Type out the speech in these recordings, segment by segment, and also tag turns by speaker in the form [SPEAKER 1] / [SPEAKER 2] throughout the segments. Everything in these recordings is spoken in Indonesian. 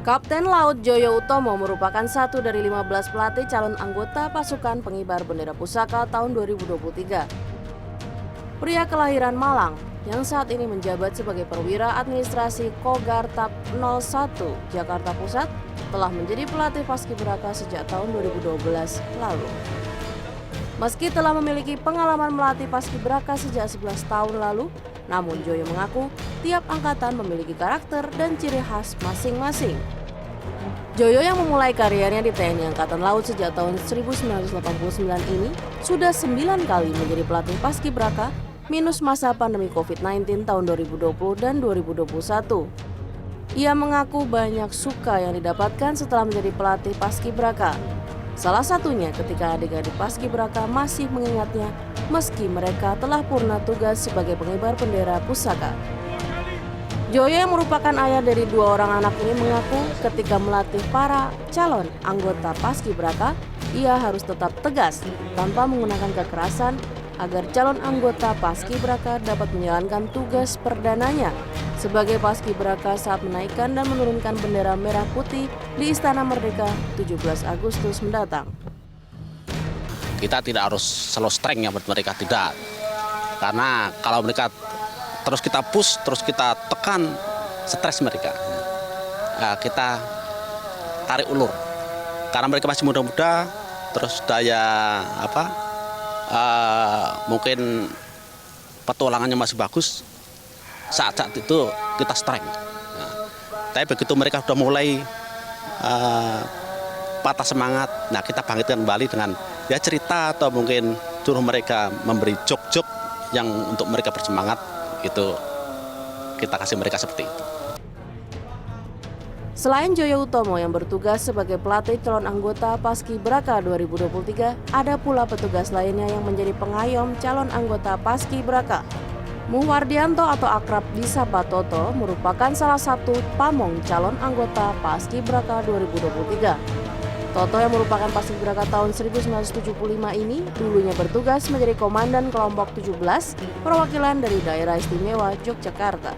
[SPEAKER 1] Kapten Laut Joyo Utomo merupakan satu dari 15 pelatih calon anggota pasukan pengibar bendera pusaka tahun 2023. Pria kelahiran Malang yang saat ini menjabat sebagai perwira administrasi Kogartap 01 Jakarta Pusat telah menjadi pelatih paskibraka sejak tahun 2012 lalu. Meski telah memiliki pengalaman melatih paskibraka sejak 11 tahun lalu, namun Joyo mengaku tiap angkatan memiliki karakter dan ciri khas masing-masing. Joyo yang memulai karirnya di TNI Angkatan Laut sejak tahun 1989 ini sudah 9 kali menjadi pelatih paskibraka minus masa pandemi COVID-19 tahun 2020 dan 2021. Ia mengaku banyak suka yang didapatkan setelah menjadi pelatih paskibraka. Salah satunya ketika adik-adik paskibraka masih mengingatnya meski mereka telah purna tugas sebagai pengibar bendera pusaka. Joyo yang merupakan ayah dari 2 orang anak ini mengaku ketika melatih para calon anggota paskibraka, ia harus tetap tegas tanpa menggunakan kekerasan agar calon anggota paskibraka dapat menjalankan tugas perdananya sebagai paskibraka saat menaikkan dan menurunkan bendera merah putih di Istana Merdeka 17 Agustus mendatang.
[SPEAKER 2] Kita tidak harus selalu strength ya buat mereka, tidak. Karena kalau mereka terus kita push, terus kita tekan, stres mereka. Kita tarik ulur. Karena mereka masih muda-muda, terus daya mungkin petualangannya masih bagus. Saat-saat itu kita strength. Tapi begitu mereka sudah mulai patah semangat, nah kita bangkitkan kembali dengan ya cerita atau mungkin suruh mereka memberi jok-jok yang untuk mereka bersemangat. Itu kita kasih mereka seperti itu.
[SPEAKER 1] Selain Joyo Utomo yang bertugas sebagai pelatih calon anggota Paskibraka 2023, ada pula petugas lainnya yang menjadi pengayom calon anggota Paskibraka. Muwardianto atau akrab disapa Toto merupakan salah satu pamong calon anggota Paskibraka 2023. Toto yang merupakan paskibraka tahun 1975 ini dulunya bertugas menjadi komandan kelompok 17 perwakilan dari daerah istimewa Yogyakarta.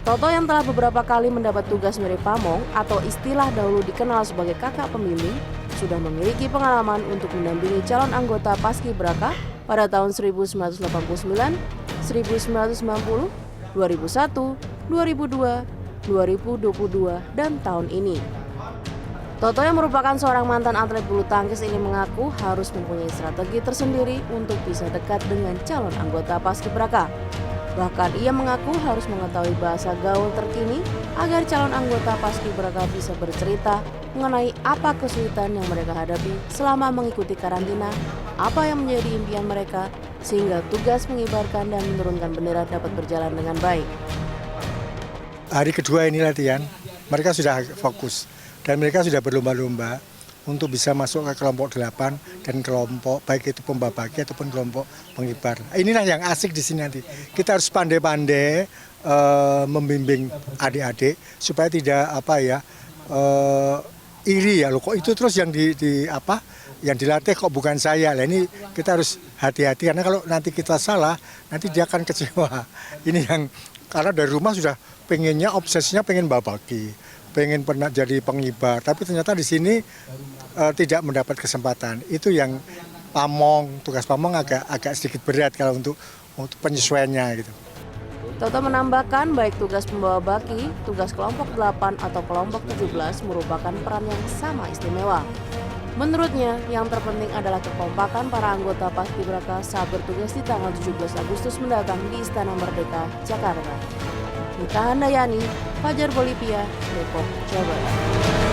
[SPEAKER 1] Toto yang telah beberapa kali mendapat tugas menjadi pamong atau istilah dahulu dikenal sebagai kakak pembimbing sudah memiliki pengalaman untuk mendampingi calon anggota paskibraka pada tahun 1989, 1990, 2001, 2002, 2022, dan tahun ini. Toto yang merupakan seorang mantan atlet bulu tangkis ini mengaku harus mempunyai strategi tersendiri untuk bisa dekat dengan calon anggota paskibraka. Bahkan ia mengaku harus mengetahui bahasa gaul terkini agar calon anggota paskibraka bisa bercerita mengenai apa kesulitan yang mereka hadapi selama mengikuti karantina, apa yang menjadi impian mereka, sehingga tugas mengibarkan dan menurunkan bendera dapat berjalan dengan baik.
[SPEAKER 3] Hari kedua ini latihan, mereka sudah fokus. Dan mereka sudah berlomba-lomba untuk bisa masuk ke kelompok 8 dan kelompok baik itu pembabaki ataupun kelompok pengibar. Inilah yang asik di sini nanti. Kita harus pandai-pandai membimbing adik-adik supaya tidak iri ya loh. Kok itu terus yang yang dilatih kok bukan saya. Nah, ini kita harus hati-hati karena kalau nanti kita salah nanti dia akan kecewa. Ini yang karena dari rumah sudah pengennya obsesinya pengen babaki. Pengen pernah jadi pengibar, tapi ternyata di sini tidak mendapat kesempatan. Itu yang tugas pamong agak sedikit berat kalau untuk penyesuaiannya gitu.
[SPEAKER 1] Toto menambahkan baik tugas pembawa baki, tugas kelompok 8 atau kelompok 17 merupakan peran yang sama istimewa. Menurutnya, yang terpenting adalah kekompakan para anggota paskibraka saat bertugas di tanggal 17 Agustus mendatang di Istana Merdeka, Jakarta. Nita Handayani, Fajar Bolivia, Depok, Jawa Barat.